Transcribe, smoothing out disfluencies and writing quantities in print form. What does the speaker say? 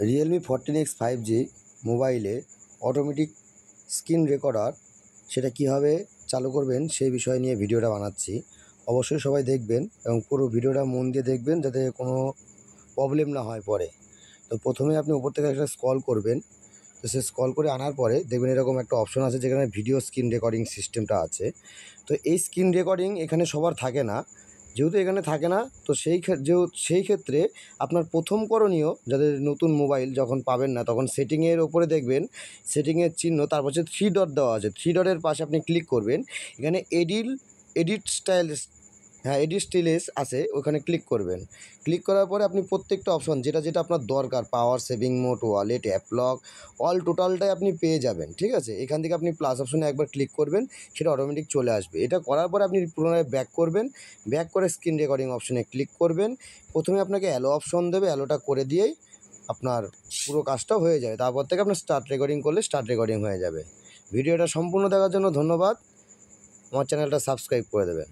Realme 14X 5G মোবাইলে automatic screen recorder সেটা কীভাবে চালু করবেন সেই বিষয় নিয়ে ভিডিওটা বানাচ্ছি। অবশ্যই সবাই দেখবেন এবং পুরো ভিডিওটা মন দিয়ে দেখবেন যাতে কোনো প্রবলেম না হয় পরে। তো প্রথমে আপনি উপর থেকে একটা স্ক্রল করবেন। তো সে স্ক্রল করে আনার পরে দেখবেন এরকম একটা অপশন আছে যেখানে ভিডিও স্ক্রিন রেকর্ডিং সিস্টেমটা আছে। তো এই স্ক্রিন রেকর্ডিং এখানে সবার থাকে না। যেহেতু এখানে থাকে না তো সেই ক্ষেত্রে আপনার প্রথম করণীয়, যাদের নতুন মোবাইল যখন পাবেন না তখন সেটিংয়ের ওপরে দেখবেন সেটিংয়ের চিহ্ন, তারপর হচ্ছে 3 ডট দেওয়া আছে। 3 ডটের পাশে আপনি ক্লিক করবেন। এখানে এডিট স্টাইল, এডিট স্টাইলেস আছে, ওখানে ক্লিক করবেন। ক্লিক করার পরে আপনি প্রত্যেকটা অপশন যেটা যেটা আপনার দরকার, power saving mode, wallet, app lock, all টোটালটাই আপনি পেয়ে যাবেন। ঠিক আছে, এখান থেকে আপনি প্লাস অপশনে একবার ক্লিক করবেন, সেটা অটোমেটিক চলে আসবে। এটা করার পরে আপনি পুনরায় ব্যাক করবেন। ব্যাক করে স্ক্রিন রেকর্ডিং অপশনে ক্লিক করবেন। প্রথমে আপনাকে অ্যালো অপশন দেবে, অ্যালোটা করে দিয়েই আপনার পুরো কাজটা হয়ে যাবে। তারপর থেকে আপনার স্টার্ট রেকর্ডিং করলে স্টার্ট রেকর্ডিং হয়ে যাবে। ভিডিওটা সম্পূর্ণ দেখার জন্য ধন্যবাদ। আমার চ্যানেলটা সাবস্ক্রাইব করে দেবেন।